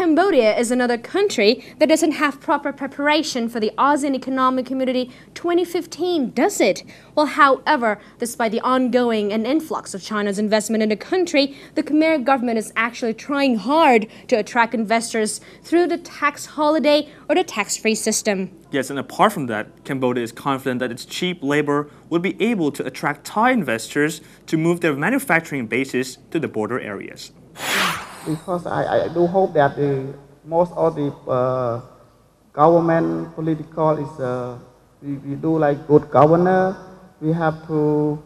Cambodia is another country that doesn't have proper preparation for the ASEAN Economic Community 2015, does it? Well, however, despite the ongoing and influx of China's investment in the country, the Khmer government is actually trying hard to attract investors through the tax holiday or the tax-free system. Yes, and apart from that, Cambodia is confident that its cheap labor will be able to attract Thai investors to move their manufacturing bases to the border areas. Because I do hope that most of the government political is we do like good governor. We have to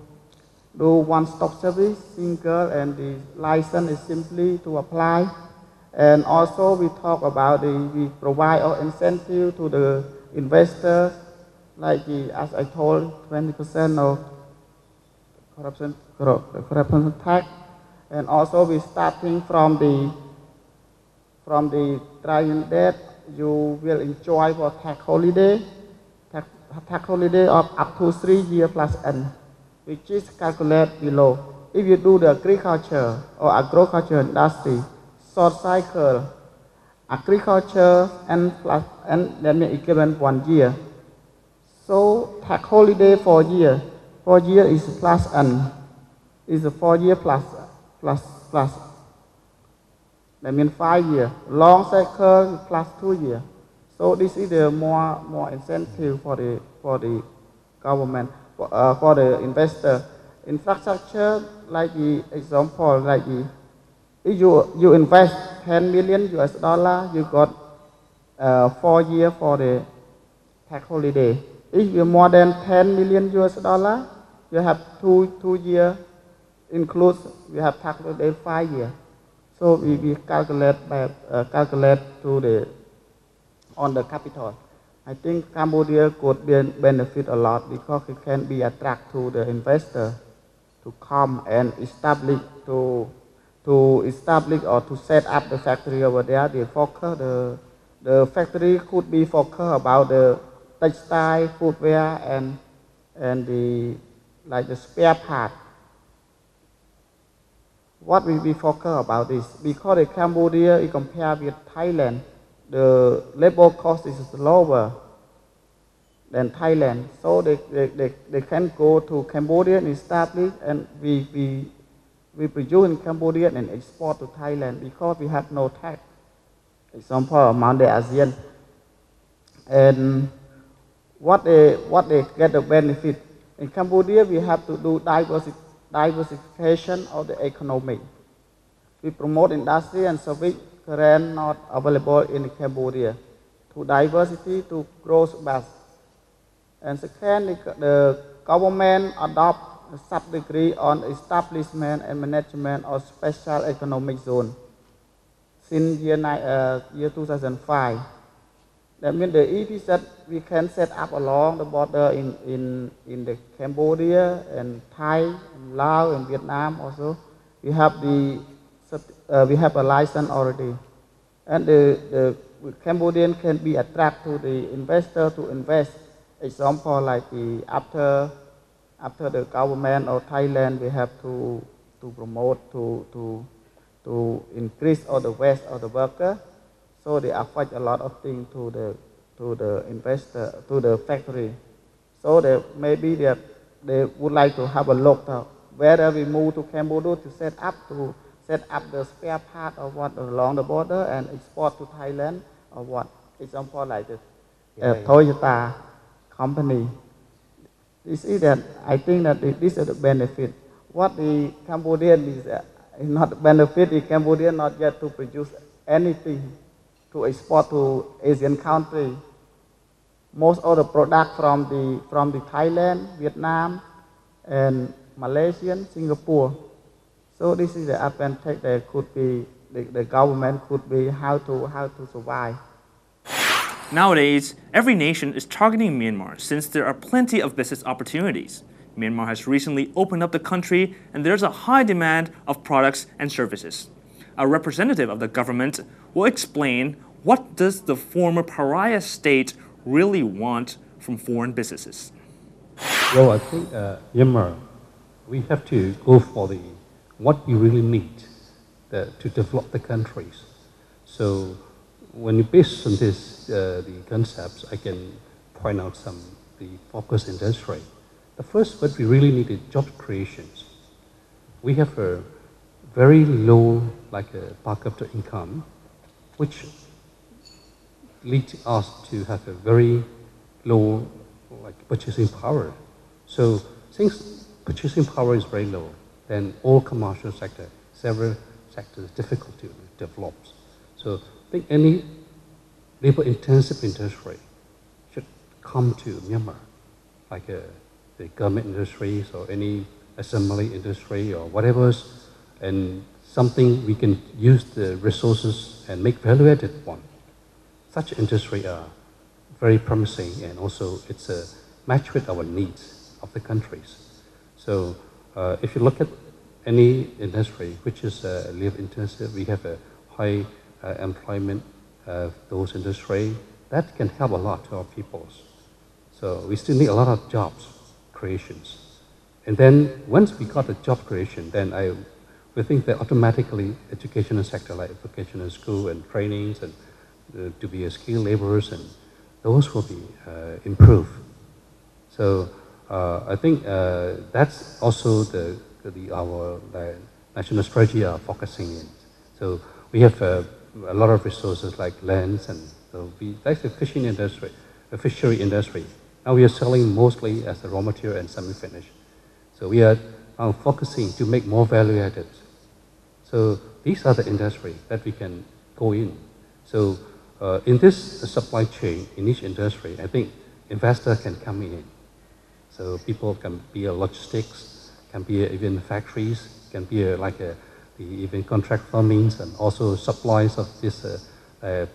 do one-stop service, single, and the license is simply to apply. And also we talk about we provide our incentive to the investors, like as I told, 20% of corruption tax. And also we starting from the trial date, you will enjoy for tax holiday of up to 3 years plus N, which is calculated below. If you do the agriculture or agriculture industry, short cycle, agriculture and that means equivalent 1 year. So tax holiday 4 years. 4 years is plus N, is a 4 year plus. That means 5 years. Long cycle plus 2 years. So this is the more incentive for the government, for the investor. Infrastructure, like the example, like if you invest 10 million US dollar, you got 4 years for the tax holiday. If you more than 10 million US dollar, you have two years. Includes we have tax holiday 5 years, so we calculate on the capital. I think Cambodia could benefit a lot because it can be attract to the investor to come and establish or to set up the factory over there. The factory could be focused about the textile, footwear, and the spare part. What we focus about this? Because in Cambodia, if compared with Thailand, the labor cost is lower than Thailand. So they can go to Cambodia and establish, and we produce in Cambodia and export to Thailand because we have no tax. Example among the ASEAN. And what they get the benefit in Cambodia, we have to do diversification of the economy. We promote industry and service currently not available in Cambodia to diversity to growth base. And second, the government adopt a sub-degree on establishment and management of special economic zone since year 2005. That means the EPZ we can set up along the border in the Cambodia and Thai, and Laos and Vietnam also. We have a license already, and the Cambodian can be attract to the investor to invest. Example like after the government of Thailand, we have to promote to increase all the wage of the worker. So they affect a lot of things to the investor, to the factory. So maybe they would like to have a look at whether we move to Cambodia to set up the spare part of what along the border and export to Thailand or what. Example like the Toyota company. You see that I think that this is the benefit. What the Cambodian is not benefit. The Cambodian not yet to produce anything to export to Asian country. Most of the product from the Thailand, Vietnam, and Malaysia, Singapore. So this is the advantage that could be the government could be how to survive. Nowadays, every nation is targeting Myanmar since there are plenty of business opportunities. Myanmar has recently opened up the country and there's a high demand of products and services. A representative of the government will explain what does the former pariah state really want from foreign businesses. Well, I think Myanmar, we have to go for what we really need to develop the countries. So when you base on this, the concepts, I can point out some the focus industry. The first, what we really need is job creations. We have a very low, like a per capita income, which leads us to have a very low, like purchasing power. So since purchasing power is very low, then all commercial sector, several sectors, difficult to develop. So I think any labor-intensive industry should come to Myanmar, like the garment industries or any assembly industry or whatever, and something we can use the resources and make value-added one. Such industry are very promising, and also it's a match with our needs of the countries. So if you look at any industry which is labor-intensive, we have a high employment of those industry, that can help a lot to our peoples. So we still need a lot of jobs creations. And then once we got the job creation, then we think that automatically educational sector like vocational school and trainings and to be a skilled laborers, and those will be improved. So I think that's also our national strategy are focusing in. So we have a lot of resources like lands, and so that's the fishing industry, the fishery industry. Now we are selling mostly as a raw material and semi-finished. So we are now focusing to make more value added. So these are the industry that we can go in. So in this supply chain, in each industry, I think investor can come in. So people can be a logistics, can be even factories, can be even contract farmings, and also supplies of this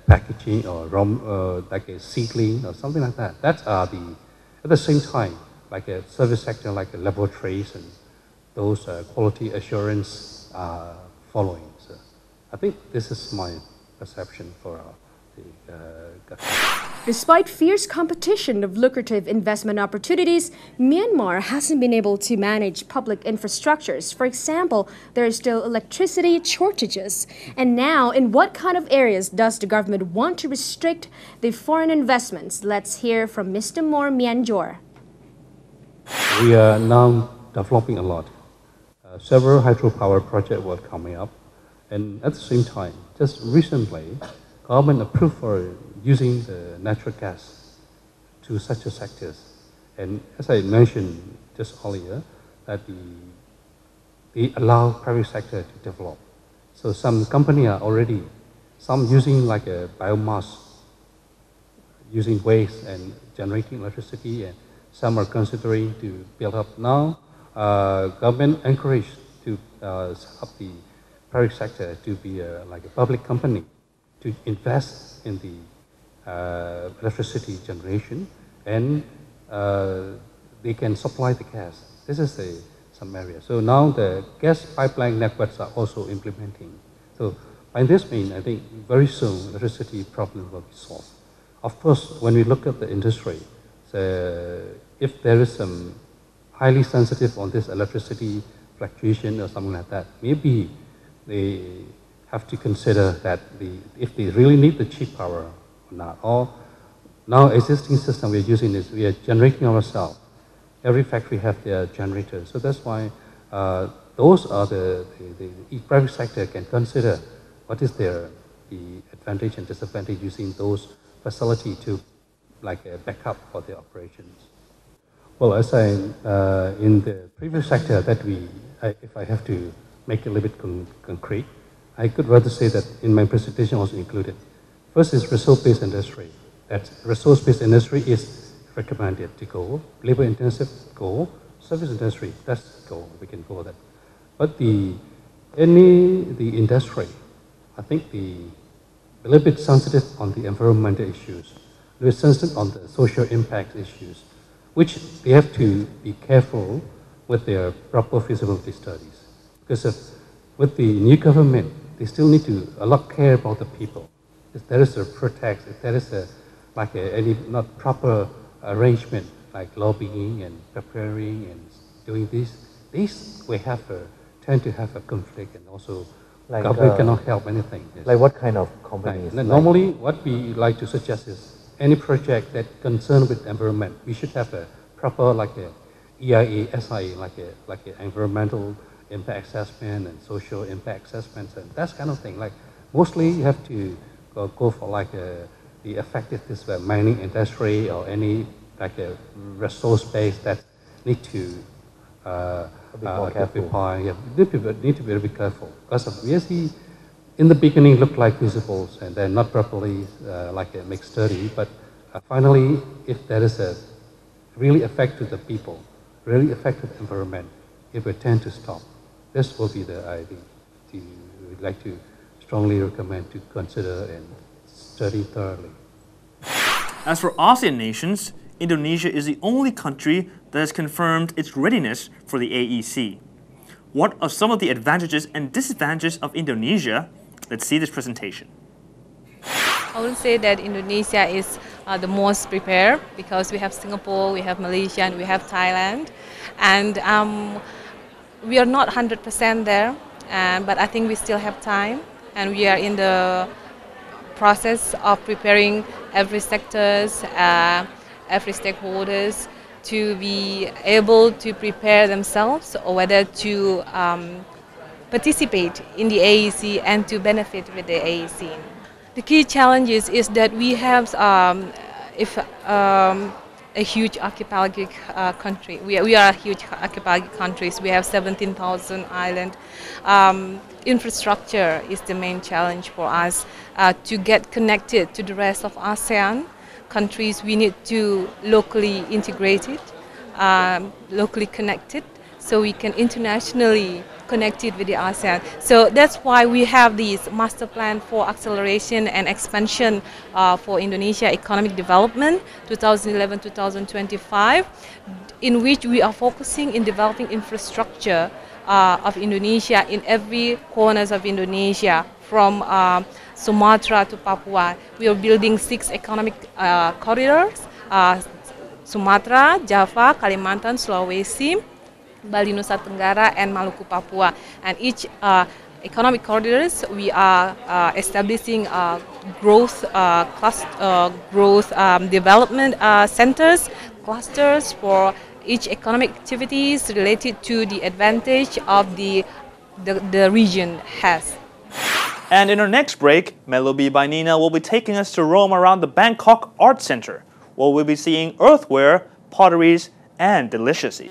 packaging or like a seedling or something like that. That are at the same time, like a service sector, like laboratories and those quality assurance are following. So I think this is my perception for Despite fierce competition of lucrative investment opportunities, Myanmar hasn't been able to manage public infrastructures. For example, there are still electricity shortages. And now, in what kind of areas does the government want to restrict the foreign investments? Let's hear from Mr. Moore Mianjor. We are now developing a lot. Several hydropower projects were coming up. And at the same time, just recently, government approved for using the natural gas to such a sectors. And as I mentioned just earlier, that they allow private sector to develop. So some company are already, some using like a biomass, using waste and generating electricity, and some are considering to build up now. Government encouraged to set up the private sector to be like a public company, to invest in the electricity generation, and they can supply the gas. This is some area. So now the gas pipeline networks are also implementing. So by this means, I think very soon electricity problem will be solved. Of course, when we look at the industry, if there is some highly sensitive on this electricity fluctuation or something like that, maybe they have to consider that if they really need the cheap power or not. Or now existing system we're using is we are generating ourselves. Every factory have their generator. So that's why those are the private sector can consider what is the advantage and disadvantage using those facility to like a backup for the operations. Well, as in the previous sector that if I have to make it a little bit concrete, I could rather say that in my presentation also included. First is resource-based industry. That resource-based industry is recommended to go. Labor-intensive, go. Service industry, that's go. We can go that. But the industry, I think a little bit sensitive on the environmental issues, a little sensitive on the social impact issues, which they have to be careful with their proper feasibility studies. Because with the new government, they still need to a lot care about the people. If there is a protest, if there is any not proper arrangement, like lobbying and preparing and doing this, these we have tend to have a conflict and also Like, government cannot help anything. Yes. Like what kind of companies? Like, normally, what we like to suggest is any project that concern with environment, we should have a proper like a EIA, SIA, like a environmental impact assessment and social impact assessments and that kind of thing. Like mostly you have to go for like the effectiveness of mining industry or any like a resource base that need to need to be very careful because obviously in the beginning look like visibles and they're not properly like a mixed study, but finally if there is a really affect to the people, really affect the environment, it will tend to stop. This will be the idea we would like to strongly recommend to consider and study thoroughly. As for ASEAN nations, Indonesia is the only country that has confirmed its readiness for the AEC. What are some of the advantages and disadvantages of Indonesia? Let's see this presentation. I would say that Indonesia is the most prepared because we have Singapore, we have Malaysia, and we have Thailand. And we are not 100% there, but I think we still have time. And we are in the process of preparing every sectors, every stakeholders to be able to prepare themselves or whether to participate in the AEC and to benefit with the AEC. The key challenges is that we have a huge archipelagic country. We are a huge archipelagic countries. We have 17,000 islands. Infrastructure is the main challenge for us. To get connected to the rest of ASEAN countries, we need to locally integrated, locally connected, so we can internationally connected with the ASEAN. So that's why we have this master plan for acceleration and expansion for Indonesia economic development 2011-2025, in which we are focusing in developing infrastructure of Indonesia in every corners of Indonesia, from Sumatra to Papua. We are building 6 economic corridors, Sumatra, Java, Kalimantan, Sulawesi, Bali Nusa Tenggara, and Maluku Papua. And each economic corridors, we are establishing growth development centers, clusters for each economic activities related to the advantage of the region has. And in our next break, Melody by Nina will be taking us to roam around the Bangkok Art Center, where we'll be seeing earthware, potteries, and delicacies.